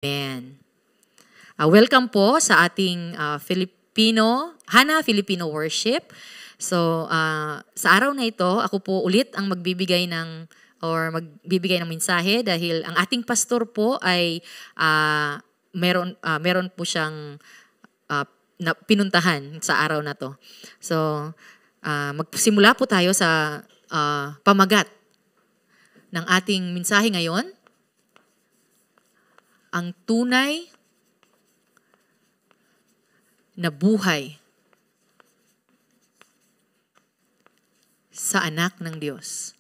Amen. Welcome po sa ating Hana Filipino Worship. So, sa araw na ito, ako po ulit ang magbibigay ng mensahe dahil ang ating pastor po ay meron po siyang pinuntahan sa araw na to. So, magsimula po tayo sa pamagat ng ating mensahe ngayon. Ang tunay na buhay sa anak ng Diyos.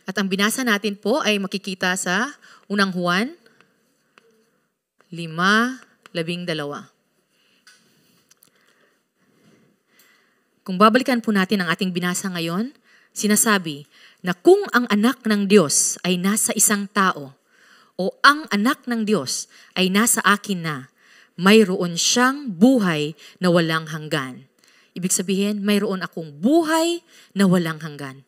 At ang binasa natin po ay makikita sa unang Juan 5:12. Kung babalikan po natin ang ating binasa ngayon, sinasabi na kung ang anak ng Diyos ay nasa isang tao o ang anak ng Diyos ay nasa akin na, mayroon siyang buhay na walang hanggan. Ibig sabihin, mayroon akong buhay na walang hanggan.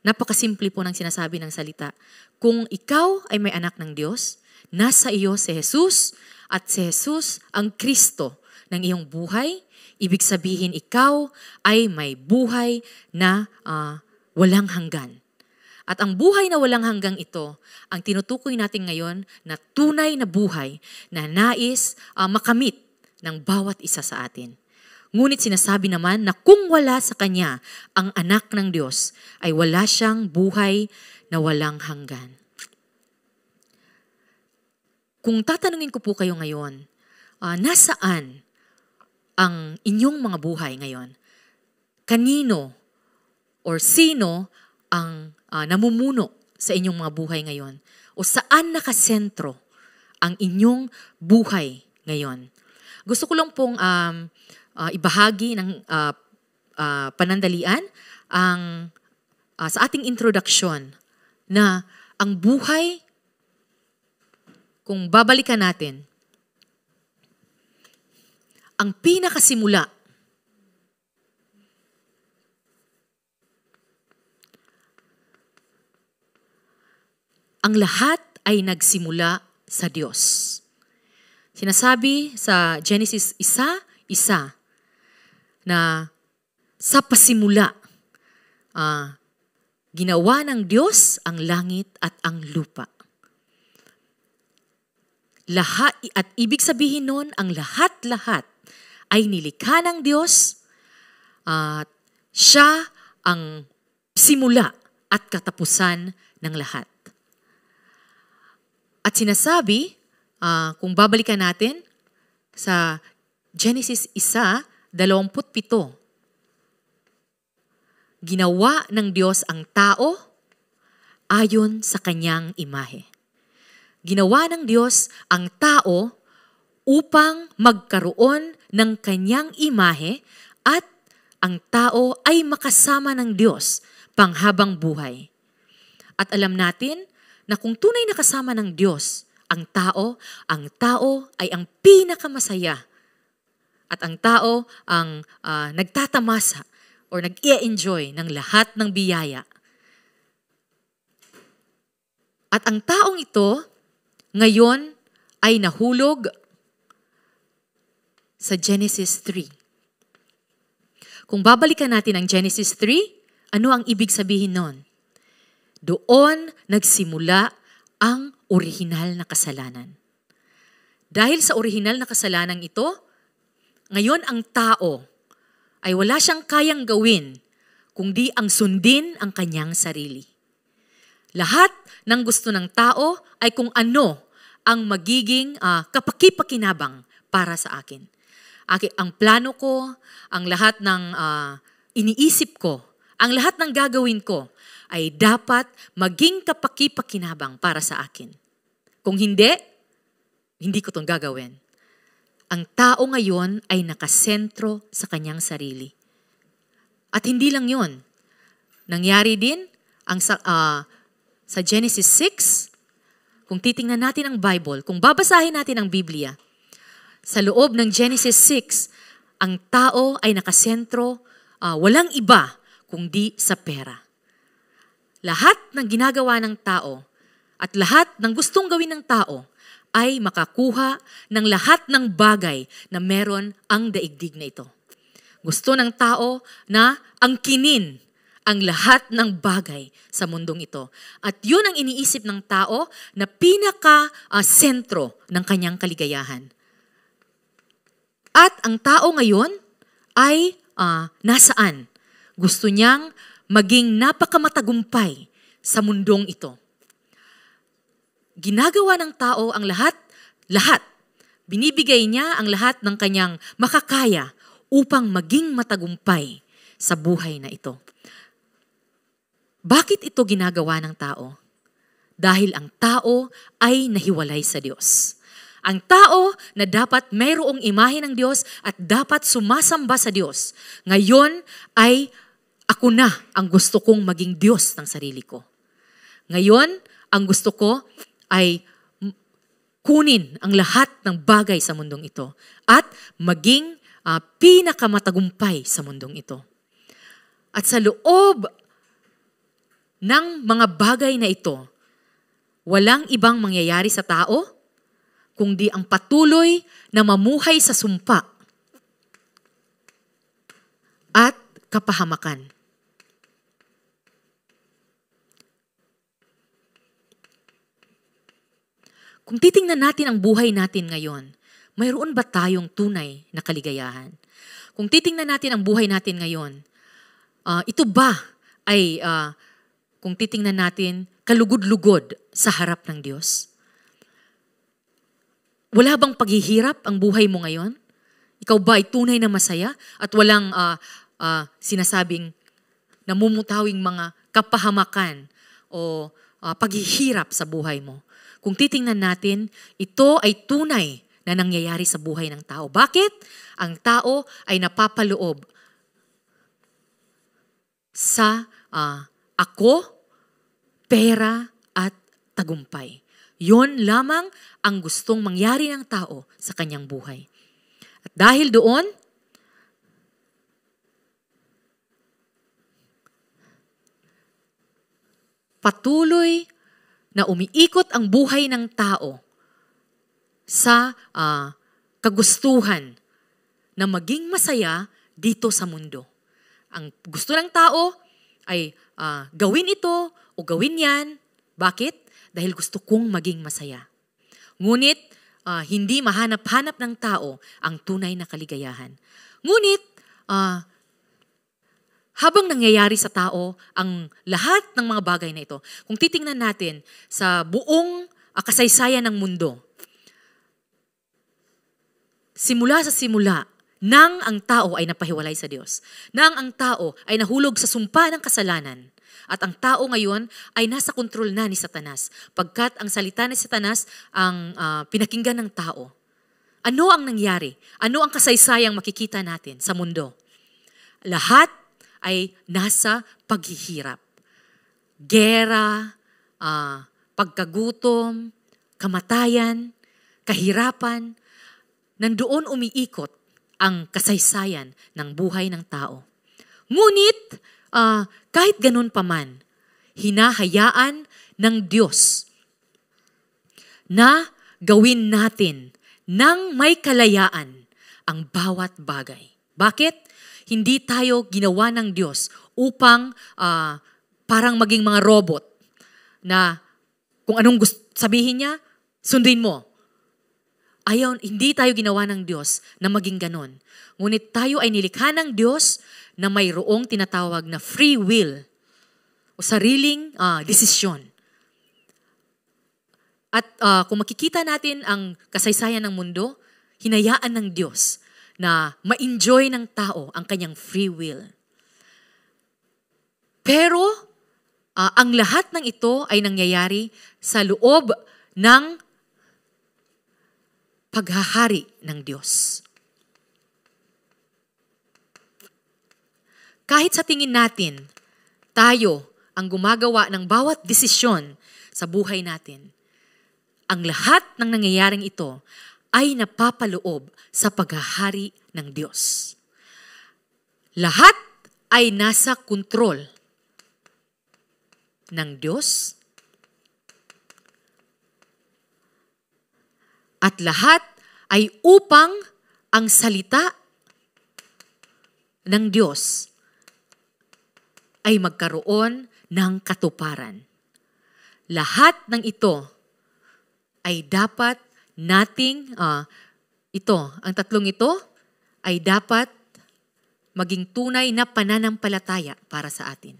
Napakasimple po ng sinasabi ng salita. Kung ikaw ay may anak ng Diyos, nasa iyo si Jesus at si Jesus ang Kristo ng iyong buhay, ibig sabihin ikaw ay may buhay na walang hanggan. At ang buhay na walang hanggang ito, ang tinutukoy natin ngayon na tunay na buhay na nais makamit ng bawat isa sa atin. Ngunit sinasabi naman na kung wala sa Kanya ang anak ng Diyos, ay wala siyang buhay na walang hanggan. Kung tatanungin ko po kayo ngayon, nasaan ang inyong mga buhay ngayon? Kanino or sino ang namumuno sa inyong mga buhay ngayon? O saan nakasentro ang inyong buhay ngayon? Gusto ko lang pong ibahagi ng panandalian sa ating introduction na ang buhay, kung babalikan natin, ang pinakasimula ang lahat ay nagsimula sa Diyos. Sinasabi sa Genesis 1:1 na sa pasimula, ginawa ng Diyos ang langit at ang lupa. Lahat, at ibig sabihin nun, ang lahat-lahat ay nilikha ng Diyos at siya ang simula at katapusan ng lahat. At sinasabi, kung babalikan natin sa Genesis 1:27, ginawa ng Diyos ang tao ayon sa kanyang imahe. Ginawa ng Diyos ang tao upang magkaroon ng kanyang imahe at ang tao ay makasama ng Diyos panghabang buhay. At alam natin na kung tunay na kasama ng Diyos ang tao ay ang pinakamasaya. At ang tao ang nagtatamasa o nag-i-enjoy ng lahat ng biyaya. At ang taong ito, ngayon ay nahulog sa Genesis 3. Kung babalikan natin ang Genesis 3, ano ang ibig sabihin nun? Doon nagsimula ang orihinal na kasalanan. Dahil sa orihinal na kasalanan ito, ngayon ang tao ay wala siyang kayang gawin kundi ang sundin ang kanyang sarili. Lahat ng gusto ng tao ay kung ano ang magiging kapaki-pakinabang para sa akin. Ang plano ko, ang lahat ng iniisip ko, ang lahat ng gagawin ko ay dapat maging kapaki-pakinabang para sa akin. Kung hindi, hindi ko itong gagawin. Ang tao ngayon ay nakasentro sa kanyang sarili. At hindi lang yon. Nangyari din sa Genesis 6, kung titingnan natin ang Bible, kung babasahin natin ang Biblia, sa loob ng Genesis 6, ang tao ay nakasentro, walang iba kundi sa pera. lahat ng ginagawa ng tao at lahat ng gustong gawin ng tao ay makakuha ng lahat ng bagay na meron ang daigdig na ito. Gusto ng tao na angkinin ang lahat ng bagay sa mundong ito. At yun ang iniisip ng tao na pinaka-sentro ng kanyang kaligayahan. At ang tao ngayon ay nasaan? Gusto niyang maging napakamatagumpay sa mundong ito. Ginagawa ng tao ang lahat. Binibigay niya ang lahat ng kanyang makakaya upang maging matagumpay sa buhay na ito. Bakit ito ginagawa ng tao? Dahil ang tao ay nahiwalay sa Diyos. Ang tao na dapat mayroong imahe ng Diyos at dapat sumasamba sa Diyos, ngayon ay ako na ang gusto kong maging Diyos ng sarili ko. Ngayon, ang gusto ko ay kunin ang lahat ng bagay sa mundong ito at maging pinakamatagumpay sa mundong ito. At sa loob ng mga bagay na ito, walang ibang mangyayari sa tao kundi ang patuloy na mamuhay sa sumpa at kapahamakan. Kung titingnan natin ang buhay natin ngayon, mayroon ba tayong tunay na kaligayahan? Kung titingnan natin ang buhay natin ngayon, ito ba ay, kung titingnan natin, kalugod-lugod sa harap ng Diyos? Wala bang paghihirap ang buhay mo ngayon? Ikaw ba ay tunay na masaya at walang sinasabing namumutawing mga kapahamakan o paghihirap sa buhay mo? Kung titingnan natin, ito ay tunay na nangyayari sa buhay ng tao. Bakit? Ang tao ay napapaloob sa ako, pera at tagumpay. Yon lamang ang gustong mangyari ng tao sa kanyang buhay. At dahil doon, patuloy na umiikot ang buhay ng tao sa kagustuhan na maging masaya dito sa mundo. Ang gusto ng tao ay gawin ito o gawin yan. Bakit? Dahil gusto kong maging masaya. Ngunit, hindi mahanap-hanap ng tao ang tunay na kaligayahan. Ngunit, habang nangyayari sa tao ang lahat ng mga bagay na ito, kung titingnan natin sa buong kasaysayan ng mundo, simula sa simula, nang ang tao ay napahiwalay sa Diyos, nang ang tao ay nahulog sa sumpa ng kasalanan, at ang tao ngayon ay nasa kontrol na ni Satanas, pagkat ang salita ni Satanas ang pinakinggan ng tao. Ano ang nangyari? Ano ang kasaysayang makikita natin sa mundo? Lahat ay nasa paghihirap. Gera, pagkagutom, kamatayan, kahirapan, nandoon umiikot ang kasaysayan ng buhay ng tao. Ngunit, kahit ganun pa man, hinahayaan ng Diyos na gawin natin ng may kalayaan ang bawat bagay. Bakit? Hindi tayo ginawa ng Diyos upang parang maging mga robot na kung anong sabihin niya, sundin mo. Hindi tayo ginawa ng Diyos na maging ganon. Ngunit tayo ay nilikha ng Diyos na mayroong tinatawag na free will o sariling desisyon. At kung makikita natin ang kasaysayan ng mundo, hinayaan ng Diyos na ma-enjoy ng tao ang kanyang free will. Pero, ang lahat ng ito ay nangyayari sa loob ng paghahari ng Diyos. Kahit sa tingin natin, tayo ang gumagawa ng bawat desisyon sa buhay natin, ang lahat ng nangyayaring ito ay napapaloob sa paghahari ng Diyos. Lahat ay nasa kontrol ng Diyos. At lahat ay upang ang salita ng Diyos ay magkaroon ng katuparan. Lahat ng ito ay dapat nating, ang tatlong ito ay dapat maging tunay na pananampalataya para sa atin.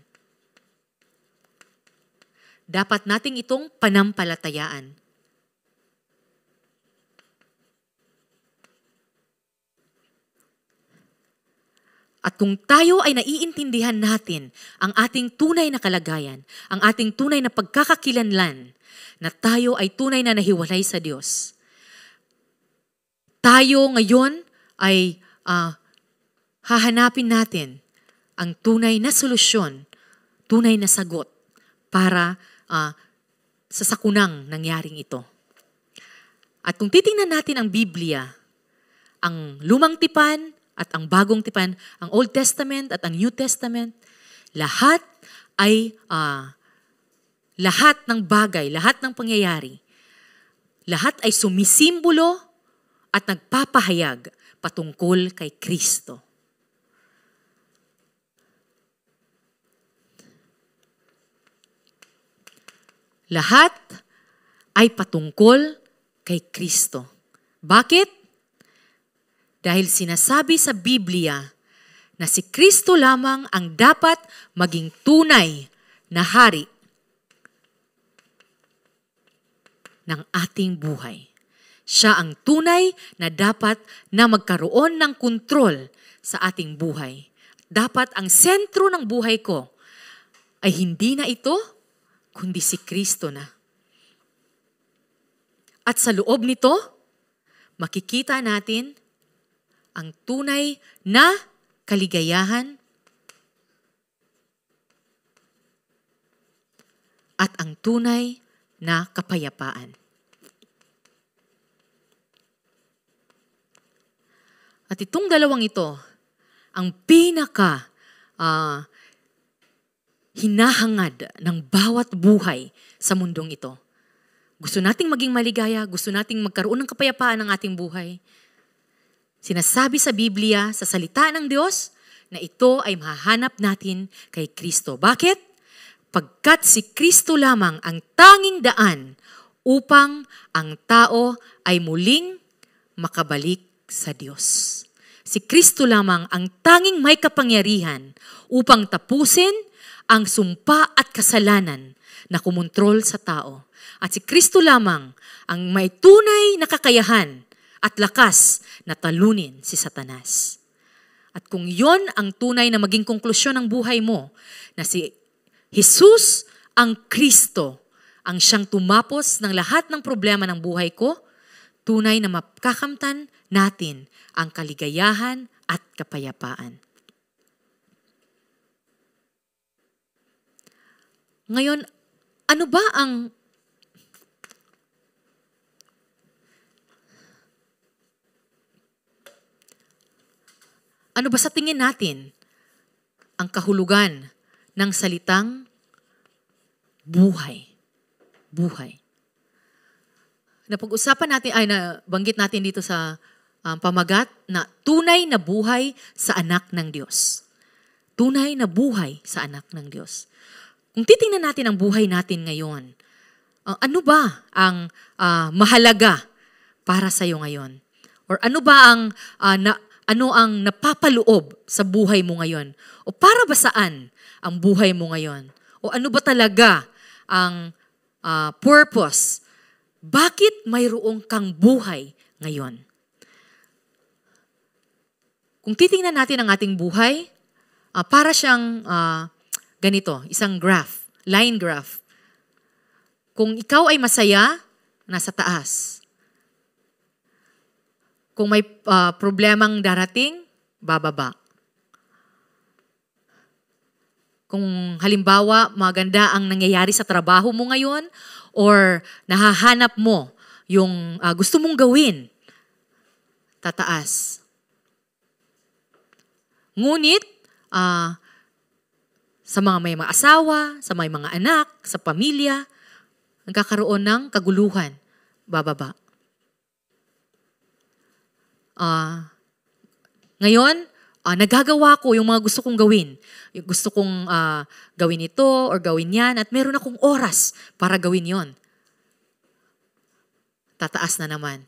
Dapat nating itong panampalatayaan. At kung tayo ay naiintindihan natin ang ating tunay na kalagayan, ang ating tunay na pagkakakilanlan, na tayo ay tunay na nahiwalay sa Diyos, tayo ngayon ay hahanapin natin ang tunay na solusyon, tunay na sagot para sa sakunang nangyaring ito. At kung titingnan natin ang Biblia, ang Lumang Tipan at ang Bagong Tipan, ang Old Testament at ang New Testament, lahat ay lahat ng bagay, lahat ng pangyayari, lahat ay sumisimbolo at nagpapahayag patungkol kay Kristo. Lahat ay patungkol kay Kristo. Bakit? Dahil sinasabi sa Biblia na si Kristo lamang ang dapat maging tunay na hari ng ating buhay. Siya ang tunay na dapat na magkaroon ng kontrol sa ating buhay. Dapat ang sentro ng buhay ko ay hindi na ito, kundi si Kristo na. At sa loob nito, makikita natin ang tunay na kaligayahan at ang tunay na kapayapaan. At itong dalawang ito, ang pinaka hinahangad ng bawat buhay sa mundong ito. Gusto nating maging maligaya, gusto nating magkaroon ng kapayapaan ng ating buhay. Sinasabi sa Biblia, sa salita ng Diyos, na ito ay mahahanap natin kay Kristo. Bakit? Pagkat si Kristo lamang ang tanging daan upang ang tao ay muling makabalik sa Diyos. Si Kristo lamang ang tanging may kapangyarihan upang tapusin ang sumpa at kasalanan na kumontrol sa tao. At si Kristo lamang ang may tunay na kakayahan at lakas na talunin si Satanas. At kung yon ang tunay na maging konklusyon ng buhay mo, na si Jesus ang Kristo, ang siyang tumapos ng lahat ng problema ng buhay ko, tunay na makakamtan natin ang kaligayahan at kapayapaan. Ngayon, ano ba ang sa tingin natin ang kahulugan ng salitang buhay? Buhay. Napag-usapan natin, nabanggit natin dito sa pamagat na tunay na buhay sa anak ng Diyos. Tunay na buhay sa anak ng Diyos. Kung titingnan natin ang buhay natin ngayon, ano ba ang mahalaga para sa iyo ngayon? Or ano ba ano ang napapaloob sa buhay mo ngayon? O para ba saan ang buhay mo ngayon? O ano ba talaga ang purpose? Bakit mayroong kang buhay ngayon? Kung titingnan natin ang ating buhay, para siyang ganito, isang graph, line graph. Kung ikaw ay masaya, nasa taas. Kung may problemang darating, bababa. Kung halimbawa, maganda ang nangyayari sa trabaho mo ngayon or nahahanap mo yung gusto mong gawin, tataas. Ngunit, sa mga may mga asawa, sa may mga anak, sa pamilya, nagkakaroon ng kaguluhan, bababa. Ngayon, nagagawa ko yung mga gusto kong gawin. Gusto kong gawin ito or gawin yan at meron akong oras para gawin yon. Tataas na naman.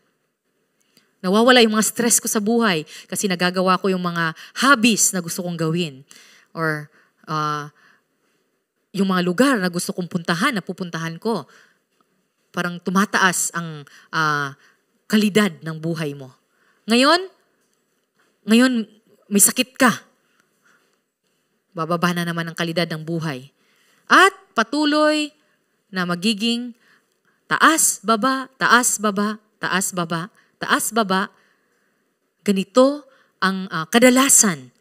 Nawawala yung mga stress ko sa buhay kasi nagagawa ko yung mga hobbies na gusto kong gawin. Or yung mga lugar na gusto kong puntahan, na pupuntahan ko. Parang tumataas ang kalidad ng buhay mo. Ngayon, may sakit ka. Bababa na naman ang kalidad ng buhay. At patuloy na magiging taas, baba, taas, baba, taas, baba, taas, baba. Ganito ang kadalasan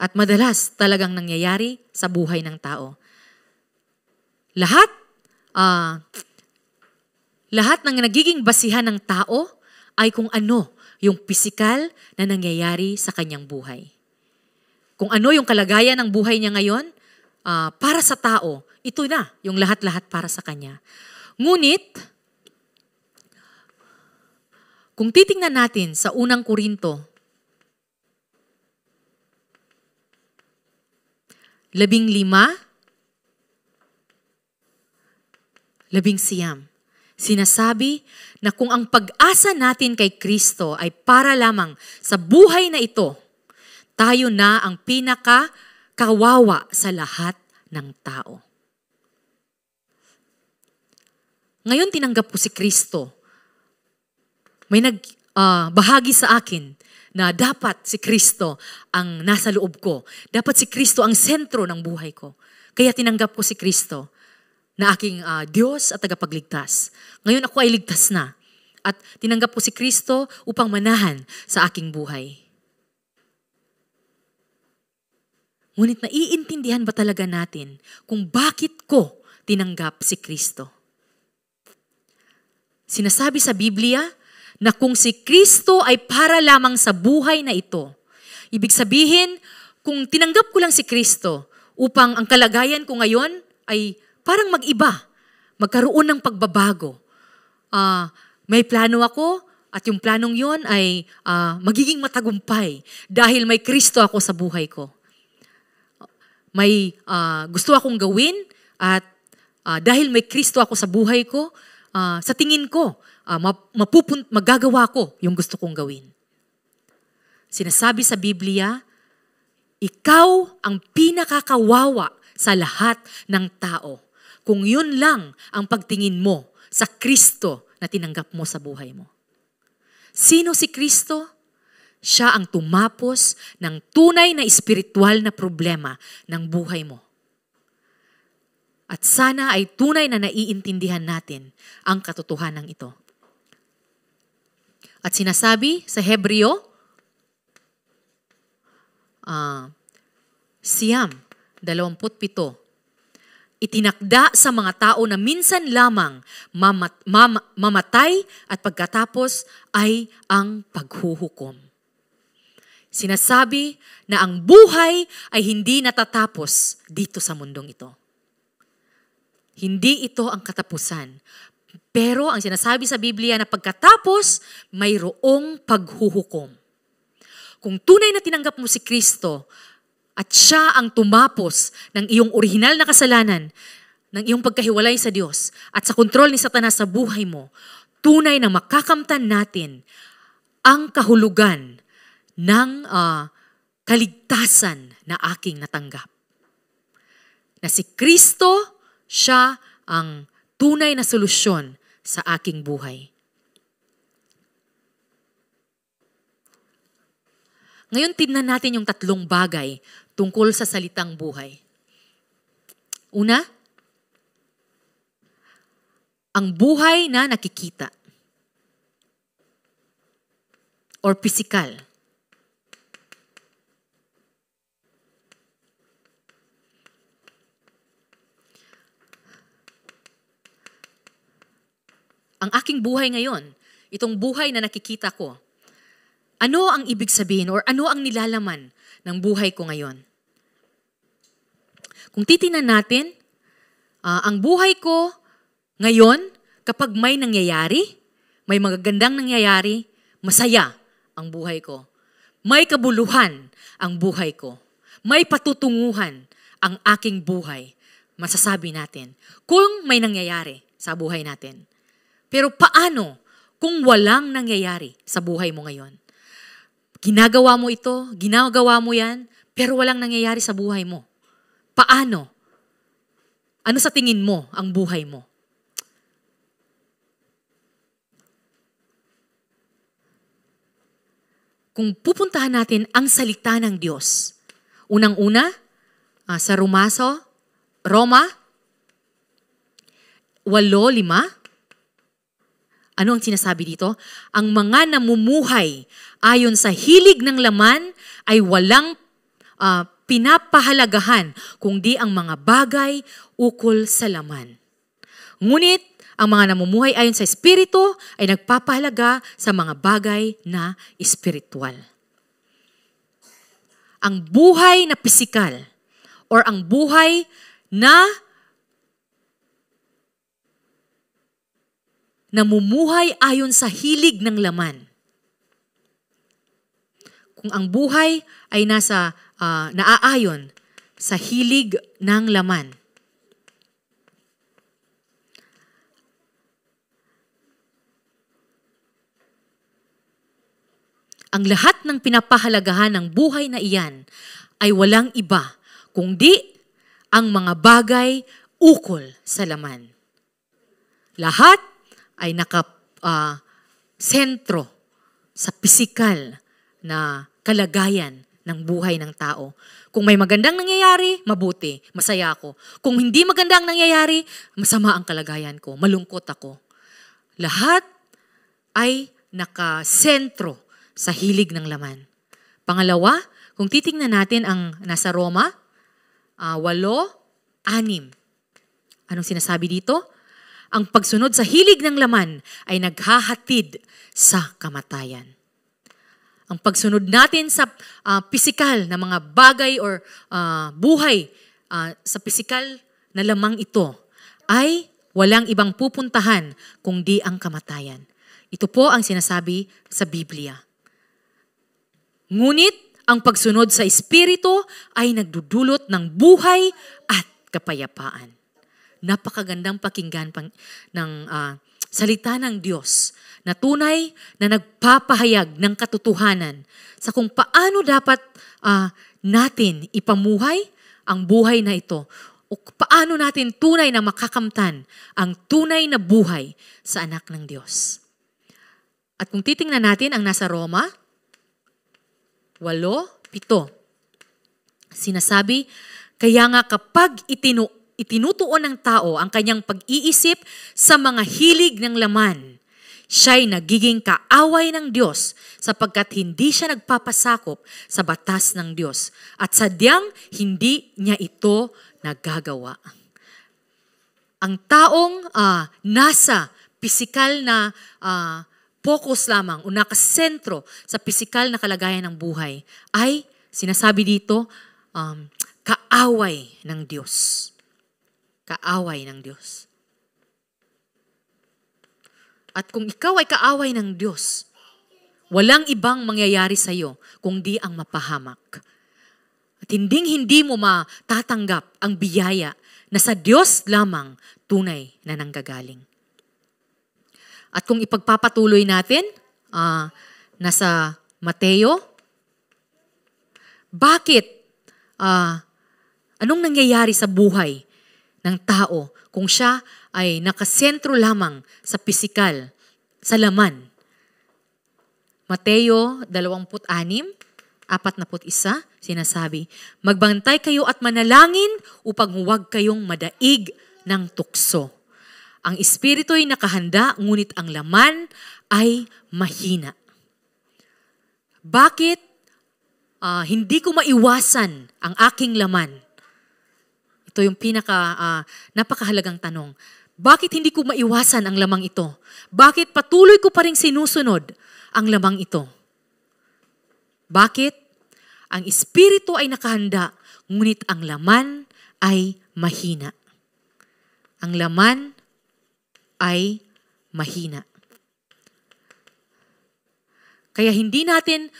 at madalas talagang nangyayari sa buhay ng tao. Lahat ng nagiging basihan ng tao ay kung ano yung pisikal na nangyayari sa kanyang buhay. Kung ano yung kalagayan ng buhay niya ngayon, para sa tao, ito na yung lahat-lahat para sa kanya. Ngunit, kung titingnan natin sa unang Korinto, 15:19, sinasabi na kung ang pag-asa natin kay Kristo ay para lamang sa buhay na ito, tayo na ang pinaka-kawawa sa lahat ng tao. Ngayon tinanggap ko si Kristo. May nagbahagi sa akin na dapat si Kristo ang nasa loob ko. Dapat si Kristo ang sentro ng buhay ko. Kaya tinanggap ko si Kristo na aking Diyos at tagapagligtas. Ngayon ako ay ligtas na. At tinanggap ko si Kristo upang manahan sa aking buhay. Ngunit naiintindihan ba talaga natin kung bakit ko tinanggap si Kristo? Sinasabi sa Biblia na kung si Kristo ay para lamang sa buhay na ito, ibig sabihin, kung tinanggap ko lang si Kristo upang ang kalagayan ko ngayon ay parang mag-iba, magkaroon ng pagbabago. May plano ako at yung planong yon ay magiging matagumpay dahil may Kristo ako sa buhay ko. May gusto akong gawin at dahil may Kristo ako sa buhay ko, sa tingin ko, magagawa ko yung gusto kong gawin. Sinasabi sa Biblia, ikaw ang pinakakawawa sa lahat ng tao. Kung yun lang ang pagtingin mo sa Kristo na tinanggap mo sa buhay mo. Sino si Kristo? Siya ang tumapos ng tunay na espiritual na problema ng buhay mo. At sana ay tunay na naiintindihan natin ang katotohanan ito. At sinasabi sa Hebreo, Siyam, 27, itinakda sa mga tao na minsan lamang mamatay at pagkatapos ay ang paghuhukom. Sinasabi na ang buhay ay hindi natatapos dito sa mundong ito. Hindi ito ang katapusan. Pero ang sinasabi sa Biblia na pagkatapos, mayroong paghuhukom. Kung tunay na tinanggap mo si Kristo at siya ang tumapos ng iyong orihinal na kasalanan, ng iyong pagkahiwalay sa Diyos at sa kontrol ni Satanas sa buhay mo, tunay na makakamtan natin ang kahulugan ng kaligtasan na aking natanggap. Na si Kristo, siya ang tunay na solusyon sa aking buhay. Ngayon, tingnan natin yung tatlong bagay tungkol sa salitang buhay. Una, ang buhay na nakikita or physical. Ang aking buhay ngayon, itong buhay na nakikita ko, ano ang ibig sabihin or ano ang nilalaman ng buhay ko ngayon? Kung titingnan natin, ang buhay ko ngayon, kapag may nangyayari, may magagandang nangyayari, masaya ang buhay ko. May kabuluhan ang buhay ko. May patutunguhan ang aking buhay. Masasabi natin, kung may nangyayari sa buhay natin. Pero paano kung walang nangyayari sa buhay mo ngayon? Ginagawa mo ito, ginagawa mo yan, pero walang nangyayari sa buhay mo. Paano? Ano sa tingin mo ang buhay mo? Kung pupuntahan natin ang salita ng Diyos, unang-una, sa Roma 8:5, ano ang sinasabi dito? Ang mga namumuhay ayon sa hilig ng laman ay walang pinapahalagahan kundi ang mga bagay ukol sa laman. Ngunit ang mga namumuhay ayon sa Espiritu ay nagpapahalaga sa mga bagay na espiritual. Ang buhay na pisikal or ang buhay na namumuhay ayon sa hilig ng laman. Kung ang buhay ay naaayon sa hilig ng laman, ang lahat ng pinapahalagahan ng buhay na iyan ay walang iba kundi ang mga bagay ukol sa laman. Lahat ay sentro sa pisikal na kalagayan ng buhay ng tao. Kung may magandang nangyayari, mabuti, masaya ako. Kung hindi magandang nangyayari, masama ang kalagayan ko, malungkot ako. Lahat ay nakasentro sa hilig ng laman. Pangalawa, kung titingnan natin ang nasa Roma 8:6. Anong sinasabi dito? Ang pagsunod sa hilig ng laman ay naghahatid sa kamatayan. Ang pagsunod natin sa pisikal na mga bagay or buhay sa pisikal na lamang ito ay walang ibang pupuntahan kundi ang kamatayan. Ito po ang sinasabi sa Biblia. Ngunit ang pagsunod sa Espiritu ay nagdudulot ng buhay at kapayapaan. Napakagandang pakinggan ng salita ng Diyos na tunay na nagpapahayag ng katotohanan sa kung paano dapat natin ipamuhay ang buhay na ito o paano natin tunay na makakamtan ang tunay na buhay sa anak ng Diyos. At kung titingnan natin ang nasa Roma 8:7, sinasabi, kaya nga kapag itinutuon ng tao ang kanyang pag-iisip sa mga hilig ng laman, siya'y nagiging kaaway ng Diyos sapagkat hindi siya nagpapasakop sa batas ng Diyos at sadyang hindi niya ito nagagawa. Ang taong nasa pisikal na focus lamang o nakasentro sa pisikal na kalagayan ng buhay ay sinasabi dito, kaaway ng Diyos. Kaaway ng Diyos. At kung ikaw ay kaaway ng Diyos, walang ibang mangyayari sa iyo kundi ang mapahamak. At hindi mo matatanggap ang biyaya na sa Diyos lamang tunay na nanggagaling. At kung ipagpapatuloy natin, nasa Mateo, bakit, anong nangyayari sa buhay ng tao kung siya ay nakasentro lamang sa pisikal, sa laman? Mateo 26:41, sinasabi, magbantay kayo at manalangin upang huwag kayong madaig ng tukso. Ang espiritu ay nakahanda, ngunit ang laman ay mahina. Bakit hindi ko maiwasan ang aking laman? Ito yung napakahalagang tanong. Bakit hindi ko maiwasan ang lamang ito? Bakit patuloy ko pa rin sinusunod ang lamang ito? Bakit? Ang espiritu ay nakahanda, ngunit ang laman ay mahina. Ang laman ay mahina. Kaya hindi natin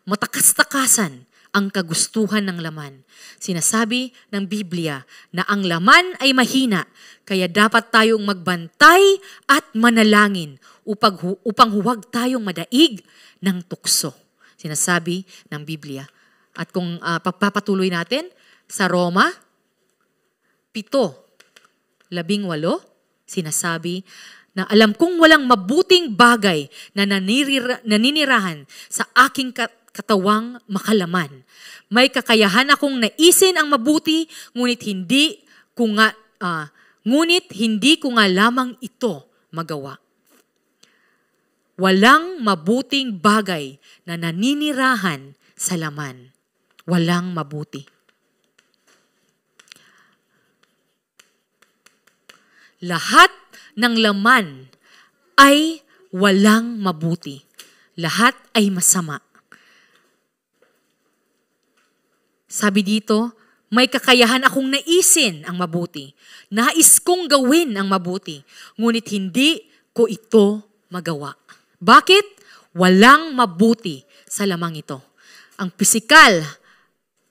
matakas-takasan ang kagustuhan ng laman. Sinasabi ng Biblia na ang laman ay mahina, kaya dapat tayong magbantay at manalangin upang huwag tayong madaig ng tukso. Sinasabi ng Biblia. At kung pagpapatuloy natin sa Roma 7:18, sinasabi na alam kong walang mabuting bagay na naninirahan sa aking katawang makalaman. May kakayahan akong naisin ang mabuti, ngunit hindi ko nga lamang ito magawa. Walang mabuting bagay na naninirahan sa laman. Walang mabuti. Lahat ng laman ay walang mabuti. Lahat ay masama. Sabi dito, may kakayahan akong naisin ang mabuti. Nais kong gawin ang mabuti, ngunit hindi ko ito magawa. Bakit? Walang mabuti sa lamang ito. Ang pisikal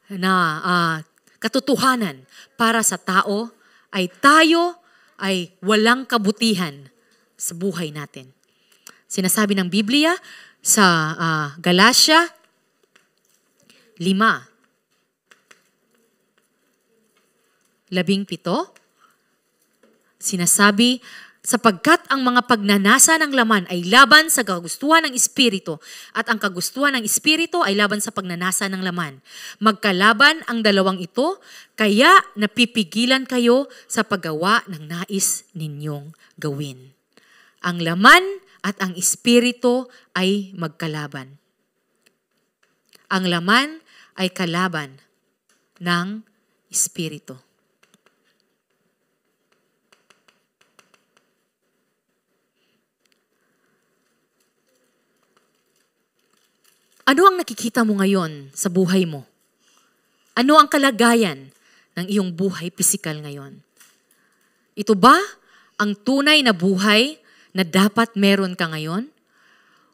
na katotohanan para sa tao ay tayo ay walang kabutihan sa buhay natin. Sinasabi ng Biblia sa Galatia 5:17, sinasabi, sapagkat ang mga pagnanasa ng laman ay laban sa kagustuhan ng Espiritu at ang kagustuhan ng Espiritu ay laban sa pagnanasa ng laman. Magkalaban ang dalawang ito, kaya napipigilan kayo sa paggawa ng nais ninyong gawin. Ang laman at ang Espiritu ay magkalaban. Ang laman ay kalaban ng Espiritu. Ano ang nakikita mo ngayon sa buhay mo? Ano ang kalagayan ng iyong buhay pisikal ngayon? Ito ba ang tunay na buhay na dapat meron ka ngayon?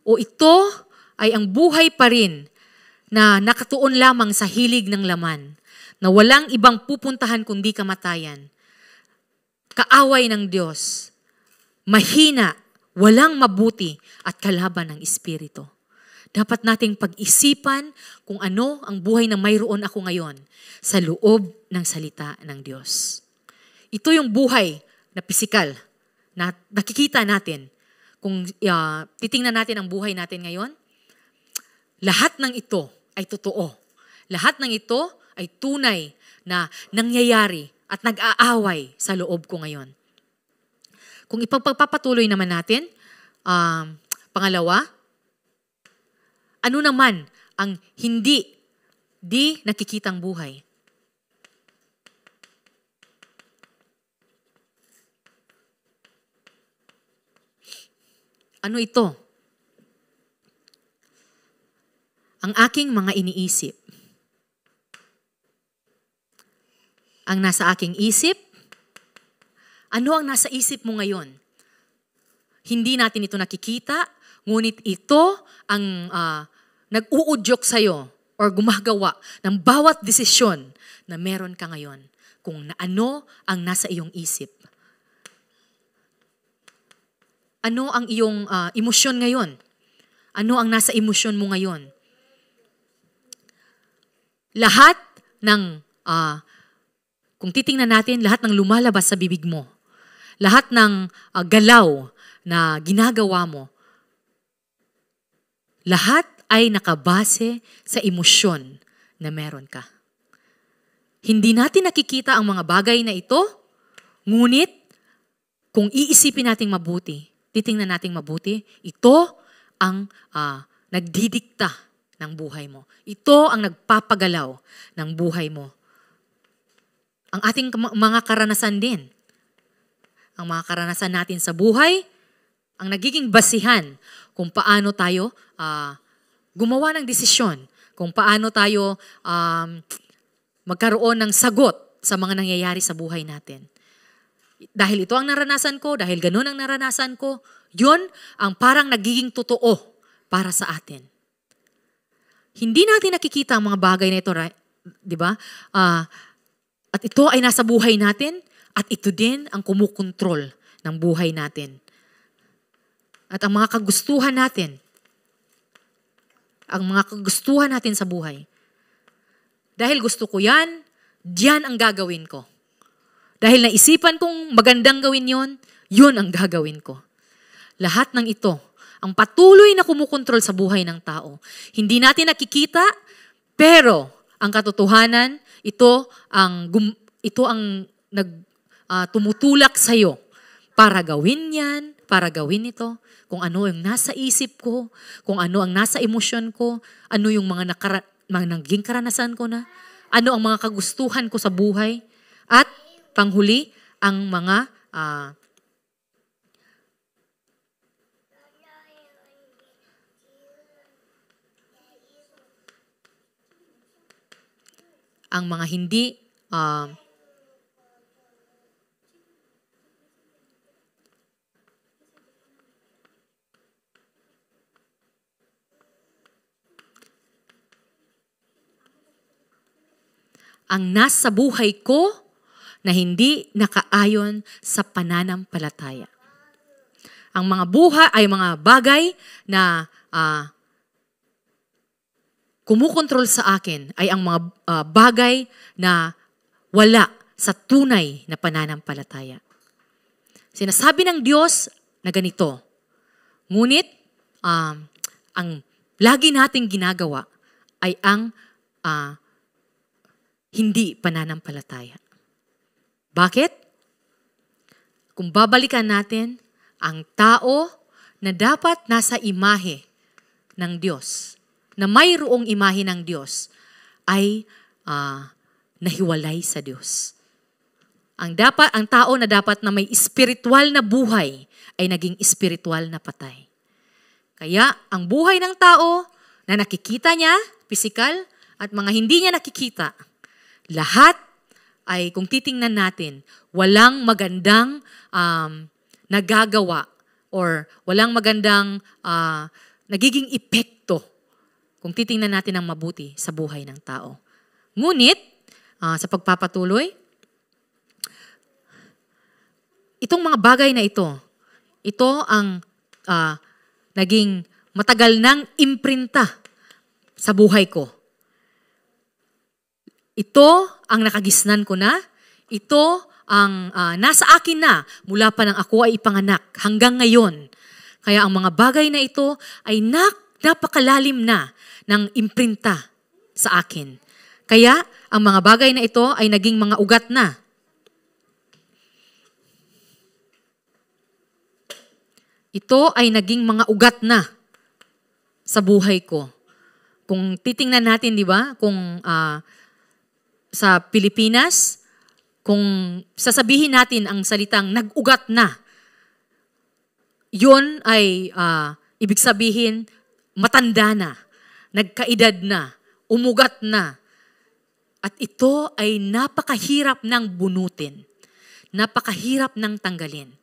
O ito ay ang buhay pa rin na nakatuon lamang sa hilig ng laman, na walang ibang pupuntahan kundi kamatayan? Kaaway ng Diyos, mahina, walang mabuti at kalaban ng Espiritu. Dapat nating pag-isipan kung ano ang buhay na mayroon ako ngayon sa loob ng salita ng Diyos. Ito yung buhay na pisikal na nakikita natin. Kung titingnan natin ang buhay natin ngayon, lahat ng ito ay totoo. Lahat ng ito ay tunay na nangyayari at nag-aaway sa loob ko ngayon. Kung ipagpapatuloy naman natin, pangalawa, ano naman ang hindi nakikitang buhay? Ano ito? Ang aking mga iniisip. Ang nasa aking isip? Ano ang nasa isip mo ngayon? Hindi natin ito nakikita, ngunit ito ang nag-uudyok sa'yo or gumagawa ng bawat desisyon na meron ka ngayon kung ano ang nasa iyong isip. Ano ang iyong emosyon ngayon? Ano ang nasa emosyon mo ngayon? Lahat ng, kung titingnan natin, lahat ng lumalabas sa bibig mo, lahat ng galaw na ginagawa mo, lahat ay nakabase sa emosyon na meron ka. Hindi natin nakikita ang mga bagay na ito, ngunit kung iisipin nating mabuti, titingnan nating mabuti, ito ang nagdidikta ng buhay mo. Ito ang nagpapagalaw ng buhay mo. Ang ating mga karanasan din, ang mga karanasan natin sa buhay, ang nagiging basihan kung paano tayo gumawa ng desisyon, kung paano tayo magkaroon ng sagot sa mga nangyayari sa buhay natin. Dahil ito ang naranasan ko, dahil ganun ang naranasan ko, yun ang parang nagiging totoo para sa atin. Hindi natin nakikita ang mga bagay na ito, right? Di ba? At ito ay nasa buhay natin, at ito din ang kumukontrol ng buhay natin. At ang mga kagustuhan natin, sa buhay. Dahil gusto ko yan, diyan ang gagawin ko. Dahil naisipan kong magandang gawin yon, yun ang gagawin ko. Lahat ng ito, ang patuloy na kumukontrol sa buhay ng tao. Hindi natin nakikita, pero ang katotohanan, ito ang tumutulak sa'yo para gawin yan, para gawin ito, kung ano yung nasa isip ko, kung ano ang nasa emosyon ko, ano yung mga naging karanasan ko na, ano ang mga kagustuhan ko sa buhay, at panghuli, ang mga hindi ang nasa buhay ko na hindi nakaayon sa pananampalataya. Ang mga buhay ay mga bagay na kumukontrol sa akin ay ang mga bagay na wala sa tunay na pananampalataya. Sinasabi ng Diyos na ganito, ngunit ang lagi nating ginagawa ay ang hindi pananampalataya. Bakit? Kung babalikan natin, ang tao na dapat nasa imahe ng Diyos, na mayroong imahe ng Diyos, ay nahiwalay sa Diyos. Ang tao na dapat na may espiritual na buhay ay naging espiritual na patay. Kaya ang buhay ng tao na nakikita niya, pisikal, at mga hindi niya nakikita, lahat ay, kung titingnan natin, walang magandang nagagawa or walang magandang nagiging epekto kung titingnan natin ang mabuti sa buhay ng tao. Ngunit, sa pagpapatuloy, itong mga bagay na ito ang naging matagal ng imprinta sa buhay ko. Ito ang nakagisnan ko na, ito ang nasa akin na mula pa nang ako ay ipanganak hanggang ngayon. Kaya ang mga bagay na ito ay napakalalim na ng imprinta sa akin. Kaya ang mga bagay na ito ay naging mga ugat na. Ito ay naging mga ugat na sa buhay ko. Kung titingnan natin, di ba, kung sa Pilipinas, kung sasabihin natin ang salitang nag-ugat na, yun ay ibig sabihin matanda na, nagkaedad na, umugat na. At ito ay napakahirap ng bunutin, napakahirap ng tanggalin.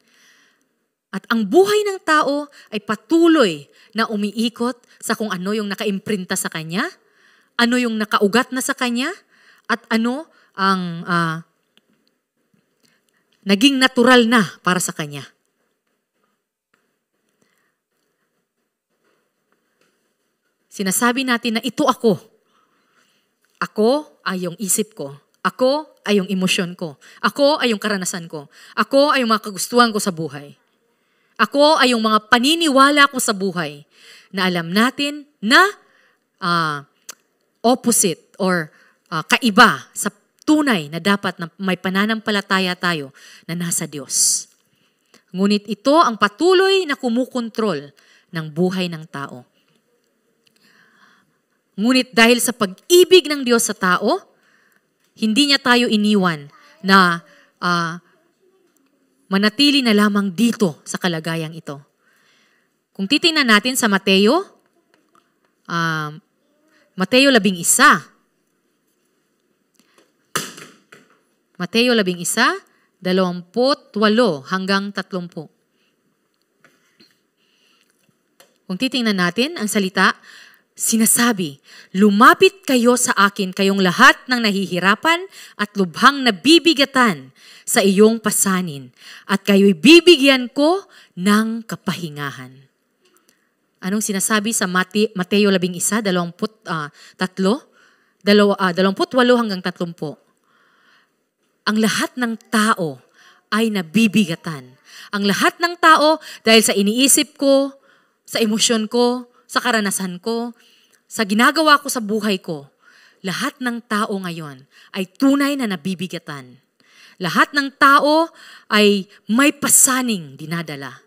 At ang buhay ng tao ay patuloy na umiikot sa kung ano yung nakaimprinta sa kanya, ano yung nakaugat na sa kanya, at ano ang naging natural na para sa kanya. Sinasabi natin na ito ako. Ako ay yung isip ko. Ako ay yung emosyon ko. Ako ay yung karanasan ko. Ako ay yung mga kagustuhan ko sa buhay. Ako ay yung mga paniniwala ko sa buhay na alam natin na opposite or kaiba sa tunay na dapat na may pananampalataya tayo na nasa Diyos. Ngunit ito ang patuloy na kumukontrol ng buhay ng tao. Ngunit dahil sa pag-ibig ng Diyos sa tao, hindi niya tayo iniwan na manatili na lamang dito sa kalagayang ito. Kung titingnan natin sa Mateo 11, Mateo 11:28 hanggang 30. Kung titingnan natin ang salita, sinasabi, lumapit kayo sa akin kayong lahat ng nahihirapan at lubhang nabibigatan sa iyong pasanin at kayo'y bibigyan ko ng kapahingahan. Anong sinasabi sa Mateo 11:28 hanggang 30? Ang lahat ng tao ay nabibigatan. Ang lahat ng tao dahil sa iniisip ko, sa emosyon ko, sa karanasan ko, sa ginagawa ko sa buhay ko, lahat ng tao ngayon ay tunay na nabibigatan. Lahat ng tao ay may pasaning dinadala.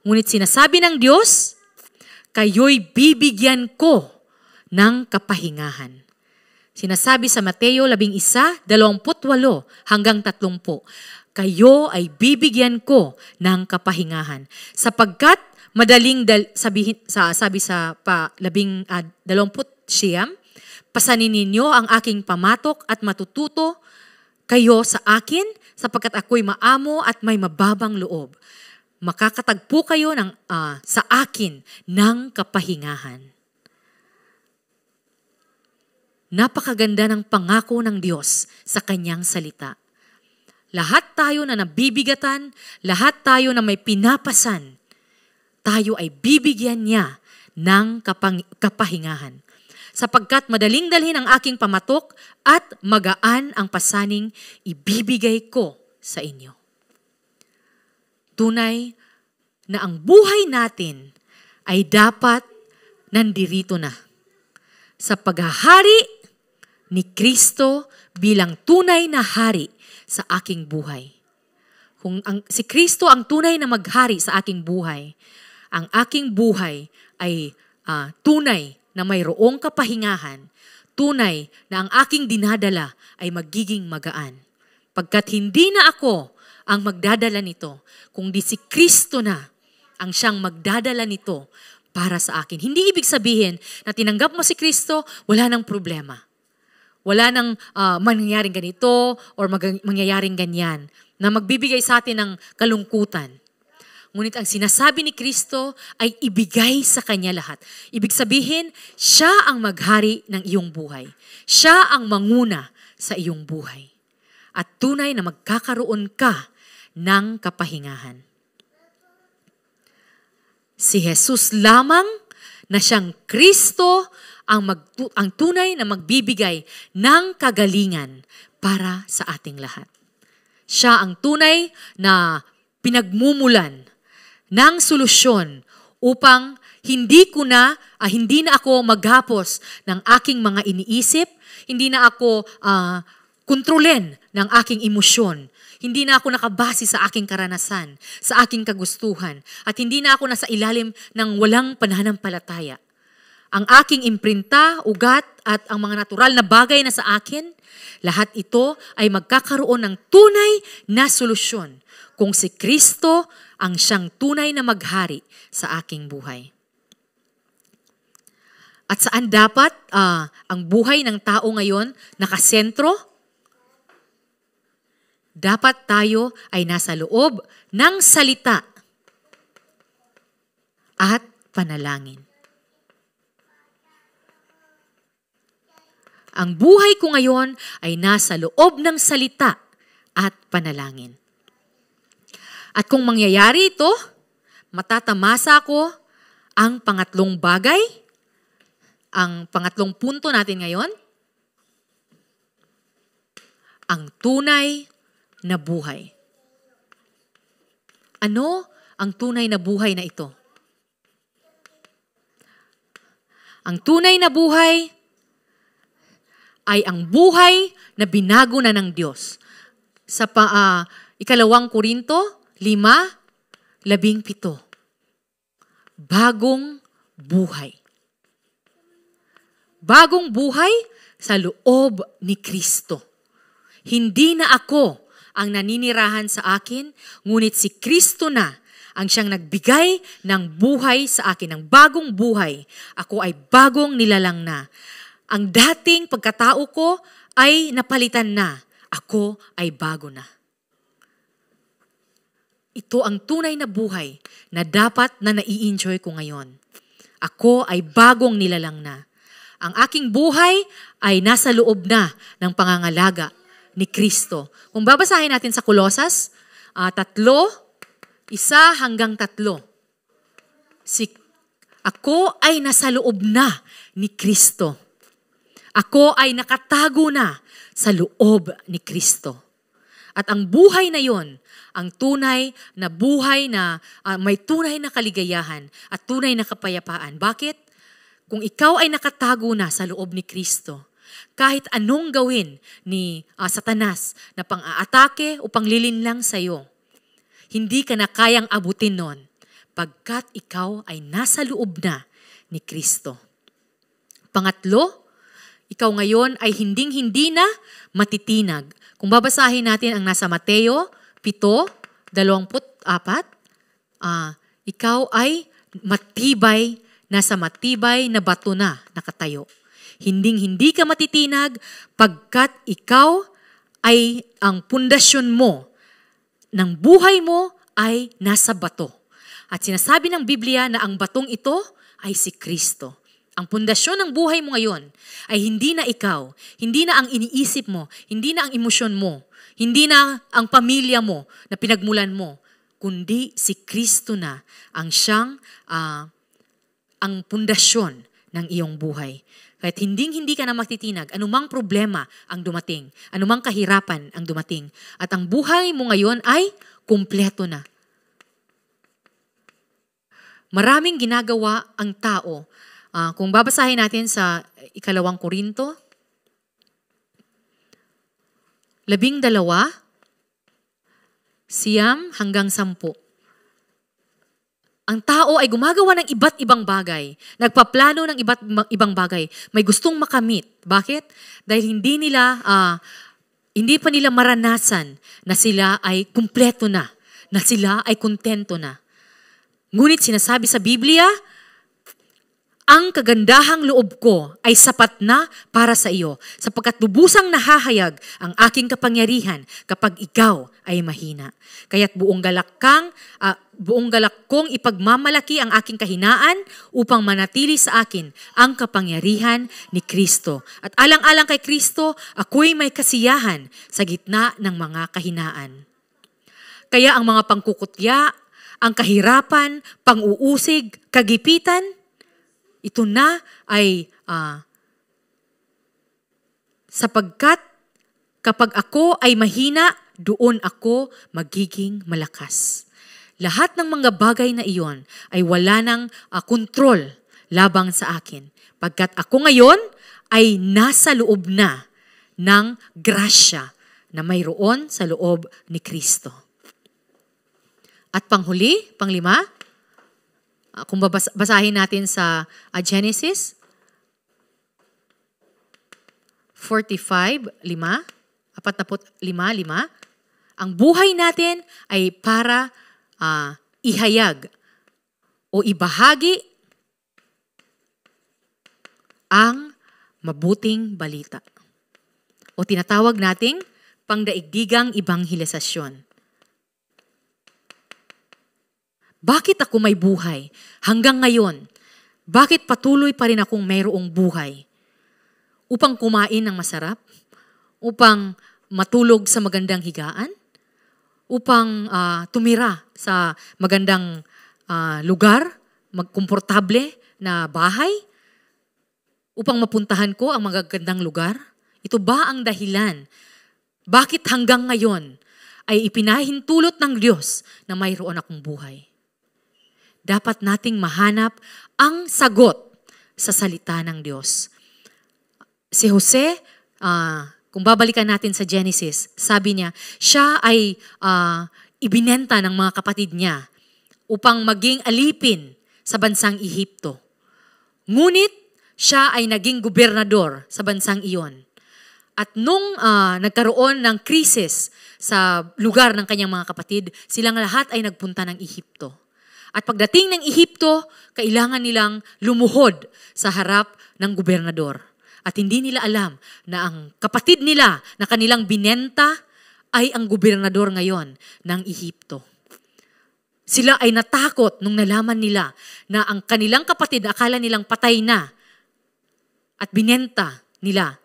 Ngunit sinasabi ng Diyos, kayo'y bibigyan ko ng kapahingahan. Sinasabi sa Mateo 11:28 hanggang 30, kayo ay bibigyan ko ng kapahingahan. Sapagkat madaling sabi sa 20, pasanin ninyo ang aking pamatok at matututo kayo sa akin sapagkat ako'y maamo at may mababang loob. Makakatagpo kayo sa akin ng kapahingahan. Napakaganda ng pangako ng Diyos sa kanyang salita. Lahat tayo na nabibigatan, lahat tayo na may pinapasan, tayo ay bibigyan niya ng kapahingahan. Sapagkat madaling dalhin ang aking pamatok at magaan ang pasaning ibibigay ko sa inyo. Tunay na ang buhay natin ay dapat nandirito na sa paghahari ni Kristo bilang tunay na hari sa aking buhay. Kung si Kristo ang tunay na maghari sa aking buhay, ang aking buhay ay tunay na mayroong kapahingahan, tunay na ang aking dinadala ay magiging magaan. Pagkat hindi na ako ang magdadala nito, kundi si Kristo na ang siyang magdadala nito para sa akin. Hindi ibig sabihin na tinanggap mo si Kristo, wala nang problema. Wala nang mangyayaring ganito or mangyayaring ganyan na magbibigay sa atin ng kalungkutan. Ngunit ang sinasabi ni Kristo ay ibigay sa Kanya lahat. Ibig sabihin, siya ang maghari ng iyong buhay. Siya ang manguna sa iyong buhay. At tunay na magkakaroon ka ng kapahingahan. Si Jesus lamang na siyang Kristo ang tunay na magbibigay ng kagalingan para sa ating lahat. Siya ang tunay na pinagmumulan ng solusyon upang hindi na ako maghapos ng aking mga iniisip, hindi na ako kontrolin ng aking emosyon, hindi na ako nakabase sa aking karanasan, sa aking kagustuhan, at hindi na ako nasa ilalim ng walang pananampalataya. Ang aking imprinta, ugat, at ang mga natural na bagay na sa akin, lahat ito ay magkakaroon ng tunay na solusyon kung si Kristo ang siyang tunay na maghari sa aking buhay. At saan dapat ang buhay ng tao ngayon nakasentro? Dapat tayo ay nasa loob ng salita at panalangin. Ang buhay ko ngayon ay nasa loob ng salita at panalangin. At kung mangyayari ito, matatamasa ko ang pangatlong bagay, ang pangatlong punto natin ngayon, ang tunay na buhay. Ano ang tunay na buhay na ito? Ang tunay na buhay ay ang buhay na binago na ng Diyos. Sa 2 Korinto 5:17. Bagong buhay. Bagong buhay sa loob ni Kristo. Hindi na ako ang naninirahan sa akin, ngunit si Kristo na ang siyang nagbigay ng buhay sa akin, ng bagong buhay. Ako ay bagong nilalang na. Ang dating pagkatao ko ay napalitan na ako ay bago na. Ito ang tunay na buhay na dapat na nai-enjoy ko ngayon. Ako ay bagong nilalang na. Ang aking buhay ay nasa loob na ng pangangalaga ni Kristo. Kung babasahin natin sa Kolosas, 1-3. Ako ay nasa loob na ni Kristo. Ako ay nakatago na sa loob ni Kristo. At ang buhay na yon, ang tunay na buhay na may tunay na kaligayahan at tunay na kapayapaan. Bakit? Kung ikaw ay nakatago na sa loob ni Kristo, kahit anong gawin ni Satanas na pang-aatake o panglilinlang sa iyo, hindi ka na kayang abutin nun pagkat ikaw ay nasa loob na ni Kristo. Pangatlo, ikaw ngayon ay hinding-hindi na matitinag. Kung babasahin natin ang nasa Mateo 7:24, ikaw ay matibay, nasa matibay na bato na nakatayo. Hinding-hindi ka matitinag pagkat ikaw ay ang pundasyon mo ng buhay mo ay nasa bato. At sinasabi ng Biblia na ang batong ito ay si Kristo. Ang pundasyon ng buhay mo ngayon ay hindi na ikaw, hindi na ang iniisip mo, hindi na ang emosyon mo, hindi na ang pamilya mo na pinagmulan mo, kundi si Kristo na ang siyang ang pundasyon ng iyong buhay. Kahit hindi ka na magtitinag, anumang problema ang dumating, anumang kahirapan ang dumating, at ang buhay mo ngayon ay kumpleto na. Maraming ginagawa ang tao. Kung babasahin natin sa 2 Korinto, 12, 9-10. Ang tao ay gumagawa ng iba't ibang bagay. Nagpaplano ng iba't ibang bagay. May gustong makamit. Bakit? Dahil hindi pa nila maranasan na sila ay kumpleto na sila ay kontento na. Ngunit sinasabi sa Biblia, ang kagandahang loob ko ay sapat na para sa iyo, sapagkat lubusang nahahayag ang aking kapangyarihan kapag ikaw ay mahina. Kaya't buong galak kong ipagmamalaki ang aking kahinaan upang manatili sa akin ang kapangyarihan ni Kristo. At alang-alang kay Kristo, ako'y may kasiyahan sa gitna ng mga kahinaan. Kaya ang mga pangkukutya, ang kahirapan, pang-uusig, kagipitan, ito na ay sapagkat kapag ako ay mahina, doon ako magiging malakas. Lahat ng mga bagay na iyon ay wala ng kontrol labang sa akin. Pagkat ako ngayon ay nasa loob na ng grasya na mayroon sa loob ni Kristo. At panghuli, panglima, kung basahin natin sa Genesis 45:5, 45:5, ang buhay natin ay para ihayag o ibahagi ang mabuting balita o tinatawag nating pangdaigdigang ebanghelisasyon. Bakit ako may buhay hanggang ngayon? Bakit patuloy pa rin akong mayroong buhay? Upang kumain ng masarap? Upang matulog sa magandang higaan? Upang tumira sa magandang lugar? Magkomportable na bahay? Upang mapuntahan ko ang magagandang lugar? Ito ba ang dahilan? Bakit hanggang ngayon ay ipinahintulot ng Diyos na mayroon akong buhay? Dapat nating mahanap ang sagot sa salita ng Diyos. Si Jose, kung babalikan natin sa Genesis, sabi niya, siya ay ibinenta ng mga kapatid niya upang maging alipin sa bansang Ehipto. Ngunit siya ay naging gobernador sa bansang iyon. At nung nagkaroon ng krisis sa lugar ng kanyang mga kapatid, silang lahat ay nagpunta ng Ehipto. At pagdating ng Ehipto, kailangan nilang lumuhod sa harap ng gobernador. At hindi nila alam na ang kapatid nila na kanilang binenta ay ang gobernador ngayon ng Ehipto. Sila ay natakot nung nalaman nila na ang kanilang kapatid, akala nilang patay na at binenta nila,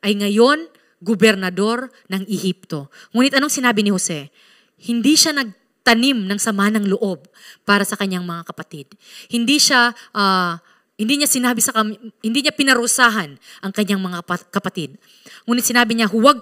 ay ngayon gobernador ng Ehipto. Ngunit anong sinabi ni Jose? Hindi siya nagtanim ng sama ng loob para sa kanyang mga kapatid. Hindi niya pinarusahan ang kanyang mga kapatid. Ngunit sinabi niya, huwag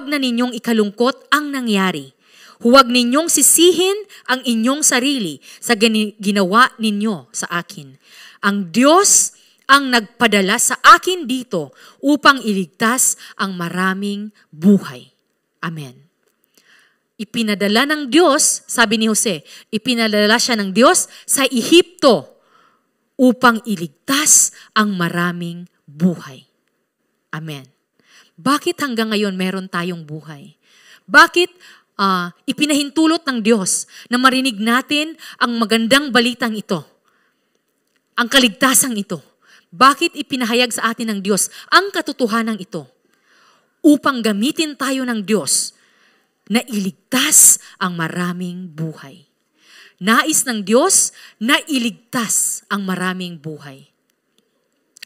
na ninyong ikalungkot ang nangyari. Huwag ninyong sisihin ang inyong sarili sa ginawa ninyo sa akin. Ang Diyos ang nagpadala sa akin dito upang iligtas ang maraming buhay. Amen. Ipinadala ng Diyos, sabi ni Jose, ipinadala siya ng Diyos sa Ehipto upang iligtas ang maraming buhay. Amen. Bakit hanggang ngayon meron tayong buhay? Bakit ipinahintulot ng Diyos na marinig natin ang magandang balitang ito, ang kaligtasang ito? Bakit ipinahayag sa atin ng Diyos ang katotohanan ito? Upang gamitin tayo ng Diyos na iligtas ang maraming buhay. Nais ng Diyos na iligtas ang maraming buhay.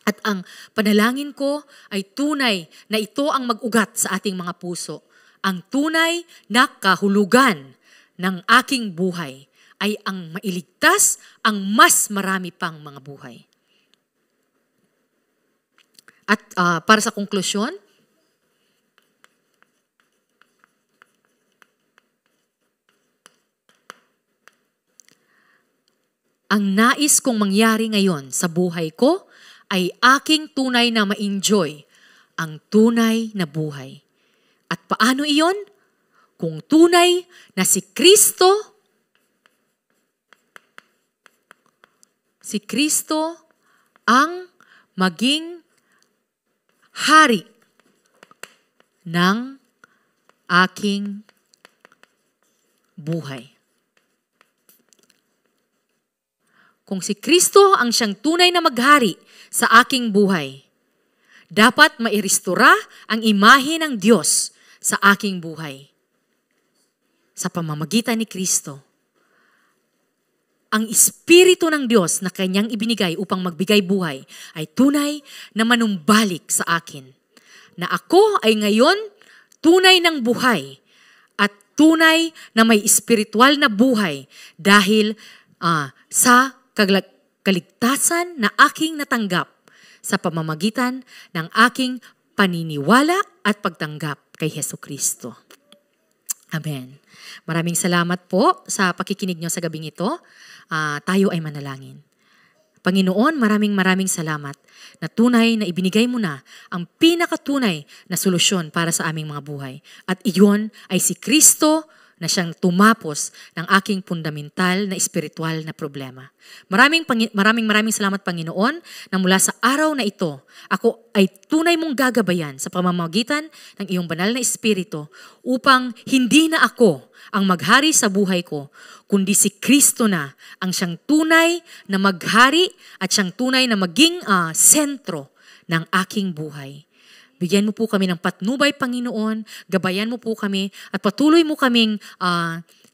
At ang panalangin ko ay tunay na ito ang mag-ugat sa ating mga puso. Ang tunay na kahulugan ng aking buhay ay ang mailigtas ang mas marami pang mga buhay. At para sa konklusyon, ang nais kong mangyari ngayon sa buhay ko ay aking tunay na ma-enjoy ang tunay na buhay. At paano iyon? Kung tunay na si Kristo ang maging hari ng aking buhay. Kung si Kristo ang siyang tunay na maghari sa aking buhay, dapat mairestora ang imahe ng Diyos sa aking buhay. Sa pamamagitan ni Kristo, ang Espiritu ng Diyos na kanyang ibinigay upang magbigay buhay ay tunay na manumbalik sa akin. Na ako ay ngayon tunay ng buhay at tunay na may espiritual na buhay dahil sa kaligtasan na aking natanggap sa pamamagitan ng aking paniniwala at pagtanggap kay Jesucristo. Amen. Maraming salamat po sa pakikinig nyo sa gabing ito. Tayo ay manalangin. Panginoon, maraming salamat na tunay na ibinigay mo na ang pinakatunay na solusyon para sa aming mga buhay. At iyon ay si Kristo na siyang tumapos ng aking fundamental na espiritual na problema. Maraming salamat, Panginoon, na mula sa araw na ito, ako ay tunay mong gagabayan sa pamamagitan ng iyong banal na Espiritu upang hindi na ako ang maghari sa buhay ko, kundi si Kristo na ang siyang tunay na maghari at siyang tunay na maging sentro ng aking buhay. Bigyan mo po kami ng patnubay, Panginoon. Gabayan mo po kami at patuloy mo kaming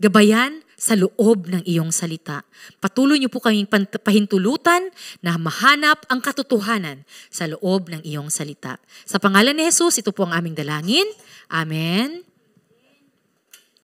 gabayan sa loob ng iyong salita. Patuloy niyo po kaming pahintulutan na mahanap ang katotohanan sa loob ng iyong salita. Sa pangalan ni Jesus, ito po ang aming dalangin. Amen.